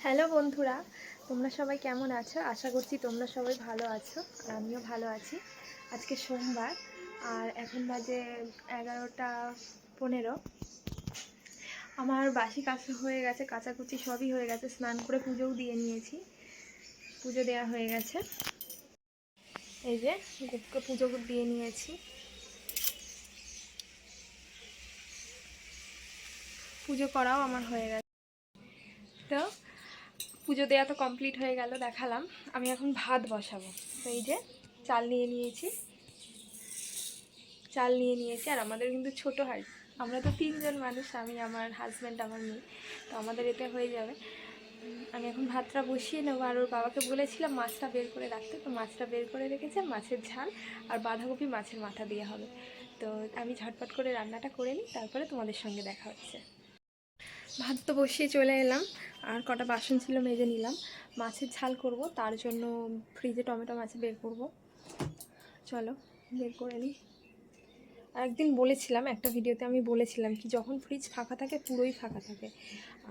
Hello বন্ধুরা, তোমরা সবাই কেমন আছো? আশা করছি তোমরা সবাই ভালো আছো আর আমিও ভালো আছি। আজকে সোমবার আর এখন বাজে 11:15। আমার বাসি কাছে হয়ে গেছে, কাচাকুচি সবই হয়ে গেছে, স্নান করে পুজোও দিয়ে নিয়েছি। পুজো দেওয়া হয়ে গেছে, এই যে গোপকে পুজো দিয়ে নিয়েছি। পুজো করাও আমার হয়ে গেছে। তো পুজো দেওয়া তো কমপ্লিট হয়ে গেল, দেখালাম। আমি এখন ভাত বসাবো। তো এই যে চাল নিয়ে নিয়েছি আর আমাদের কিন্তু ছোটো হাঁড়ি। আমরা তো 3জন মানুষ, আমি, আমার হাজব্যান্ড, আমার মেয়ে, তো আমাদের এতে হয়ে যাবে। আমি এখন ভাতটা বসিয়ে নেবো। আর ওর বাবাকে বলেছিলাম মাছটা বের করে রাখতে, তো মাছটা বের করে রেখেছে। মাছের ঝাল আর বাঁধাকপি মাছের মাথা দিয়ে হবে। তো আমি ঝটপট করে রান্নাটা করে নিই, তারপরে তোমাদের সঙ্গে দেখা হচ্ছে। ভাত তো বসিয়ে চলে এলাম, আর কটা বাসন ছিল মেজে নিলাম। মাছের ঝাল করব, তার জন্য ফ্রিজে টমেটো মাছ বের করব। চলো বের করে নিই। আর একদিন বলেছিলাম, একটা ভিডিওতে আমি বলেছিলাম কি, যখন ফ্রিজ ফাঁকা থাকে পুরোই ফাঁকা থাকে,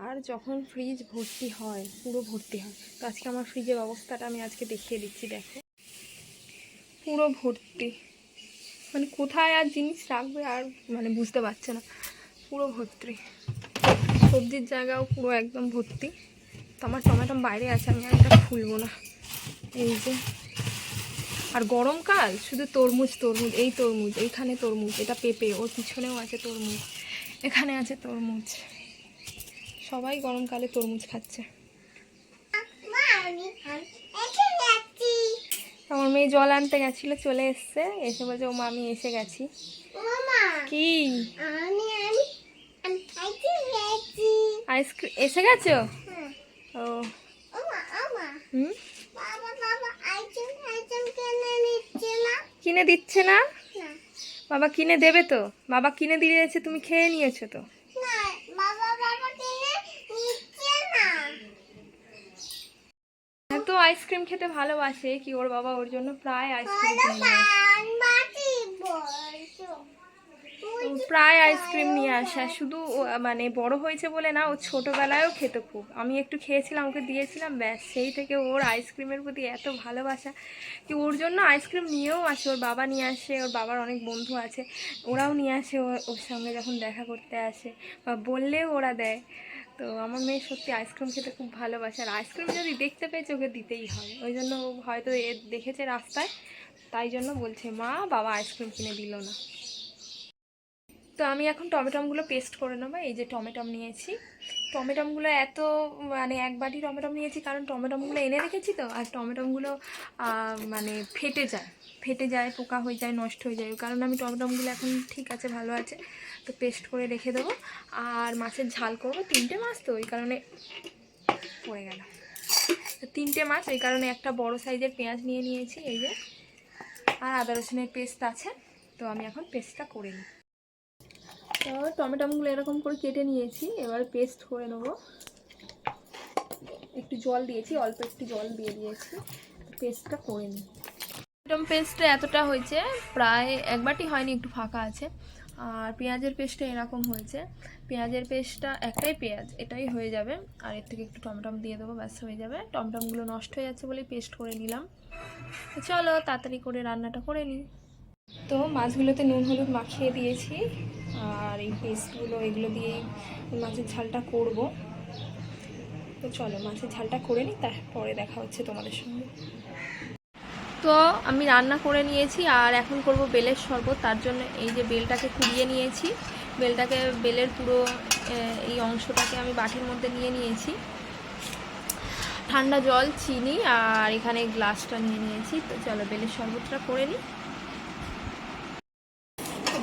আর যখন ফ্রিজ ভর্তি হয় পুরো ভর্তি হয়। তো আজকে আমার ফ্রিজের অবস্থাটা আমি আজকে দেখিয়ে দিচ্ছি। দেখো, পুরো ভর্তি, মানে কোথায় আর জিনিস রাখবে আর মানে বুঝতে পারছে না। পুরো ভর্তি, সবজির জায়গাও পুরো একদম ভর্তি। তো আমার টমেটো বাইরে আছে, আমি আর এটা খুলবো না। এই যে, আর গরমকাল শুধু তরমুজ, এই তরমুজ, এইখানে তরমুজ, এটা পেঁপে, ওর পিছনেও আছে তরমুজ, এখানে আছে তরমুজ। সবাই গরমকালে তরমুজ খাচ্ছে। আমার মেয়ে জল আনতে গেছিল, চলে এসছে, এসে বলছে ও মা আমি এসে গেছি। কি আইসক্রিম এসে গেছো? ও হুম, কিনে দিচ্ছে না? বাবা কিনে দেবে তো, বাবা কিনে দিয়েছে, তুমি খেয়ে নিয়েছো তো। এত আইসক্রিম খেতে ভালোবাসে কি ওর বাবা ওর জন্য প্রায় আইসক্রিম নিয়ে আসে। শুধু মানে বড় হয়েছে বলে না, ও ছোটোবেলায়ও খেত খুব। আমি একটু খেয়েছিলাম, ওকে দিয়েছিলাম, ব্যাস সেই থেকে ওর আইসক্রিমের প্রতি এত ভালোবাসা কি ওর জন্য আইসক্রিম নিয়েও আসে। ওর বাবা নিয়ে আসে, ওর বাবার অনেক বন্ধু আছে, ওরাও নিয়ে আসে ওর সঙ্গে যখন দেখা করতে আসে, বা বললেও ওরা দেয়। তো আমার মেয়ে সত্যি আইসক্রিম খেতে খুব ভালোবাসে, আর আইসক্রিম যদি দেখতে পেয়েছে ওকে দিতেই হয়। ওই জন্য হয়তো দেখেছে রাস্তায়, তাই জন্য বলছে মা বাবা আইসক্রিম কিনে দিল না। তো আমি এখন টমেটোমগুলো পেস্ট করে নেবো। এই যে টমেটো নিয়েছি, টমেটোগুলো এত মানে 1 বাটি টমেটো নিয়েছি, কারণ টমেটোগুলো এনে রেখেছি তো। আর টমেটোগুলো মানে ফেটে যায়, পোকা হয়ে যায়, নষ্ট হয়ে যায়। কারণ আমি টমেটোগুলো এখন ঠিক আছে, ভালো আছে, তো পেস্ট করে রেখে দেবো। আর মাছের ঝাল করবো, 3টে মাছ তো ওই কারণে পড়ে গেল। তো 3টে মাছ, ওই কারণে একটা বড় সাইজের পেঁয়াজ নিয়ে নিয়েছি, এই যে। আর আদা রসুনের পেস্ট আছে, তো আমি এখন পেস্টটা করে নিই। তো টমেটোগুলো এরকম করে কেটে নিয়েছি, এবার পেস্ট করে নেব। একটু জল দিয়েছি, অল্প একটু জল দিয়ে দিয়েছি, পেস্টটা করে নিই। টমেটো পেস্টটা এতটা হয়েছে, প্রায় 1 বাটি হয়নি, একটু ফাঁকা আছে। আর পেঁয়াজের পেস্টটা এরকম হয়েছে। পেঁয়াজের পেস্টটা, একটাই পেঁয়াজ, এটাই হয়ে যাবে। আর এর থেকে একটু টমেটো দিয়ে দেবো, ব্যাস হয়ে যাবে। টমেটোগুলো নষ্ট হয়ে যাচ্ছে বলে পেস্ট করে নিলাম। তো চলো তাড়াতাড়ি করে রান্নাটা করে নিই। তো মাছগুলোতে নুন হলুদ মাখিয়ে দিয়েছি, আর এই পেস্টগুলো এগুলো দিয়েই মাছের ঝালটা করব। তো চলো মাছের ঝালটা করে নিই, তারপরে দেখা হচ্ছে তোমাদের সঙ্গে। তো আমি রান্না করে নিয়েছি, আর এখন করব বেলের শরবত। তার জন্য এই যে বেলটাকে কুড়িয়ে নিয়েছি, বেলের পুরো এই অংশটাকে আমি বাটির মধ্যে নিয়ে নিয়েছি। ঠান্ডা জল, চিনি, আর এখানে গ্লাসটা নিয়ে নিয়েছি। তো চলো বেলের শরবতটা করে নিই।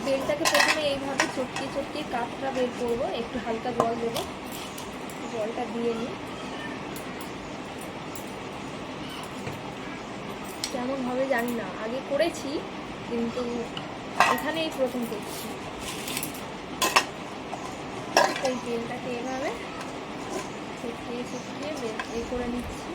বেলটাকে প্রথমে এইভাবে চটকিয়ে কাঠটা বের করবো, একটু হালকা জল দেবো, জলটা দিয়ে নিই। কেমন হবে জানি না, আগে করেছি কিন্তু এখানেই প্রথম করছি। এই বেলটাকে এভাবে চটকিয়ে বের করে নিচ্ছি।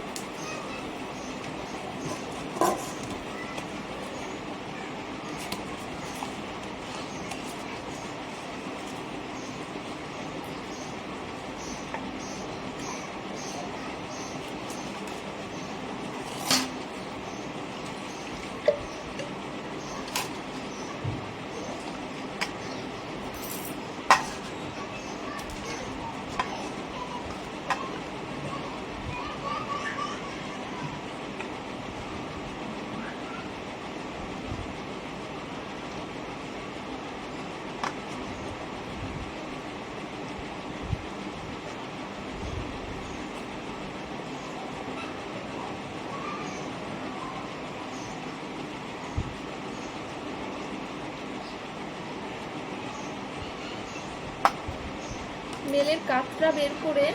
বেলের কাতরা বের করে,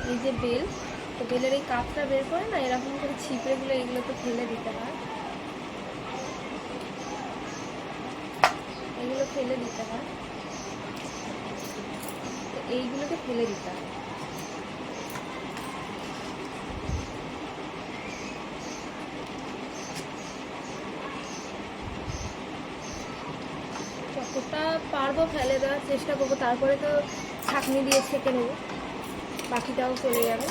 এই যে বেল, তো বেলের এই কাতরা বের করে না এরকম করে ছিপড়েগুলো এগুলো তো ফেলে দিতে হয়, এগুলো ফেলে দিতে হয়, তো এইগুলোকে ফেলে দিতে হয়। যতটা পারবো ফেলে দেওয়ার চেষ্টা করবো, তারপরে তো ছাঁকনি দিয়ে ছেঁকে নেবো, বাকিটাও চলে যাবে।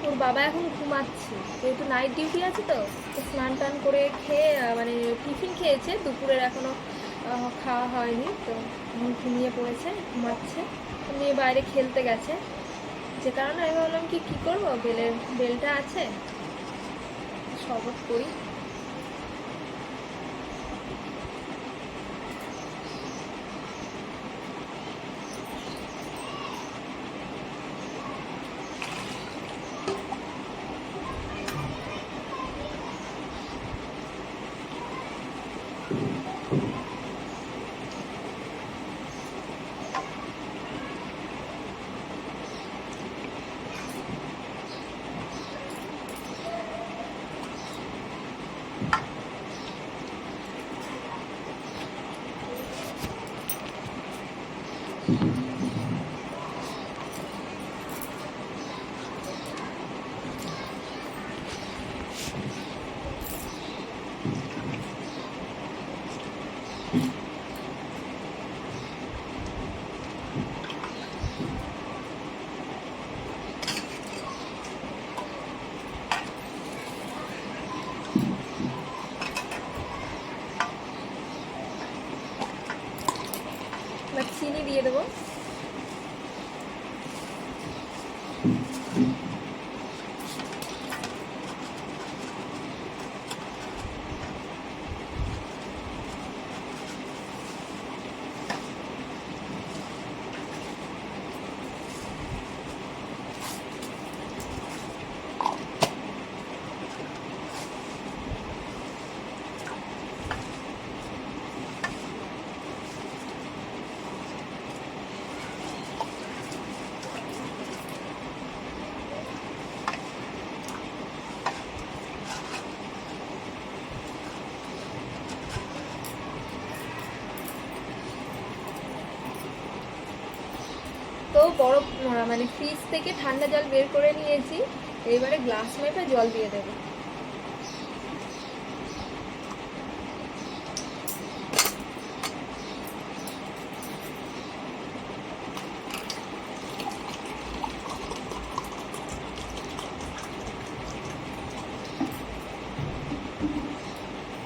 ওর বাবা এখন ঘুমাচ্ছে, যেহেতু নাইট ডিউটি আছে, তো স্নান টান করে খেয়ে মানে টিফিন খেয়েছে, দুপুরের এখনো খাওয়া হয়নি, তো এখন ঘুমিয়ে পড়েছে, ঘুমাচ্ছে। মেয়ে বাইরে খেলতে গেছে, যে কারণে আমি ভাবলাম কি করবো, বেলটা আছে, শরবত করি। চিনি দিয়ে দেবো। তো বরফ মানে ফ্রিজ থেকে ঠান্ডা জল বের করে নিয়েছি, এবারে গ্লাস মেপে জল দিয়ে দেবো।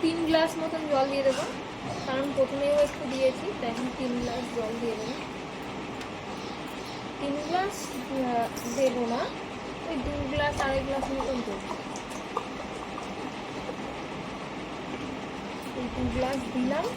তিন গ্লাস মতন জল দিয়ে দেবো, কারণ প্রথমেও একটু দিয়েছি, তাই এখন 3 গ্লাস জল দিয়ে দেবো। 3 গ্লাস দেবো না, ওই 2 গ্লাস 2.5 গ্লাস মতন দেবো। এই 2 গ্লাস দিলাম।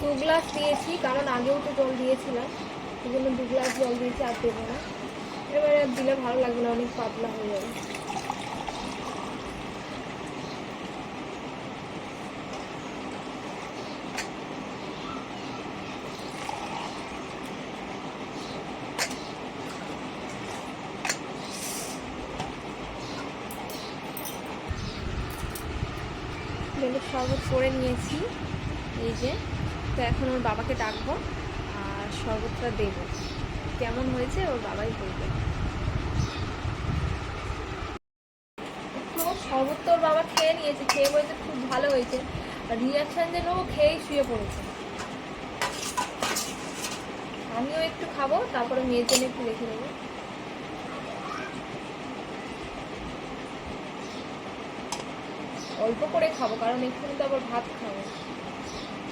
দু গ্লাস দিয়েছি, কারণ আগেও তো জল দিয়েছিলাম, এই জন্য 2 গ্লাস জল দিয়েছি, আর দেবো না। এবারে আর দিলে ভালো লাগবে না, অনেক পাতলা হয়ে যাবে। বেলের শরবত করে নিয়েছি, এই যে। তো এখন ওর বাবাকে ডাকবো আর শরবতটা দেবো, কেমন হয়েছে ওর বাবাই বলবে। তো শরবত তো ওর বাবা খেয়ে নিয়েছে। নিয়েছে, খেয়ে বলতে খুব ভালো হয়েছে, আর রিয়াকশান যেন ও খেয়েই শুয়ে পড়েছে। আমিও একটু খাবো, তারপরে মেয়ের জন্য একটু রেখে দেবো। অল্প করে খাবো, কারণ এক্ষুনি তো আবার ভাত খাবো,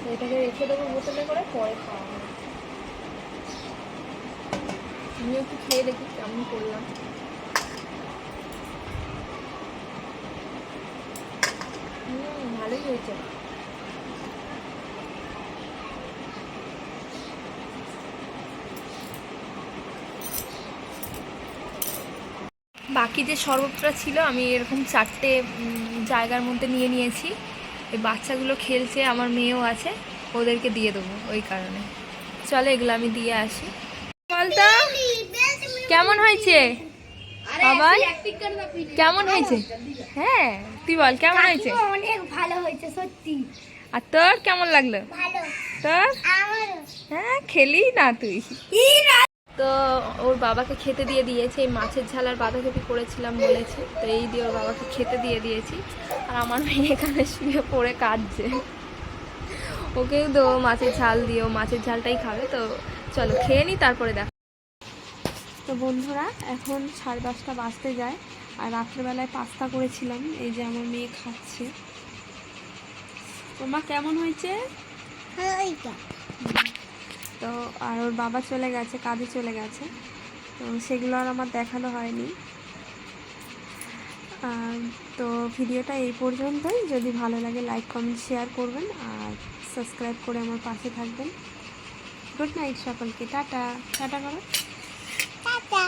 তো এটাকে রেখে দেবো বোতলে করে, পরে খাওয়া হবে। আমিও একটু খেয়ে দেখি কেমন করলাম। ভালোই হয়েছে। বাকি যে শরবতটা ছিল আমি এরকম 4টে জায়গার মধ্যে নিয়ে নিয়েছি। এই বাচ্চাগুলো খেলছে, আমার মেয়েও আছে, ওদেরকে দিয়ে দেবো, ওই কারণে। চলো এগুলো আমি দিয়ে আসি। বলতো কেমন হয়েছে বাবাই, কেমন হয়েছে? হ্যাঁ তুই বল কেমন হয়েছে? অনেক ভালো হয়েছে সত্যি। আর তোর কেমন লাগলো? ভালো। তোর? আমারও। হ্যাঁ খেলি না তুই। তো ওর বাবাকে খেতে দিয়ে দিয়েছে, এই মাছের ঝাল আর বাঁধাকপি করেছিলাম বলেছে, তো এই দিয়ে ওর বাবাকে খেতে দিয়ে দিয়েছি। আর আমার মেয়ে এখানে শুয়ে পড়ে কাঁদছে, ওকেও তো মাছের ঝাল দিও, মাছের ঝালটাই খাবে। তো চলো খেয়ে নিই, তারপরে দেখ। তো বন্ধুরা এখন 10:30 বাজতে যায়, আর রাত্রেবেলায় পাস্তা করেছিলাম, এই যে আমার মেয়ে খাচ্ছে। তোমার কেমন হয়েছে? তো আর ওর বাবা চলে গেছে, কাজে চলে গেছে, তো সেগুলো আর আমার দেখানো হয়নি। তো ভিডিওটা এই পর্যন্তই। যদি ভালো লাগে লাইক কমেন্ট শেয়ার করবেন, আর সাবস্ক্রাইব করে আমার পাশে থাকবেন। গুড নাইট সকলকে, টাটা। টাটা করো। টাটা।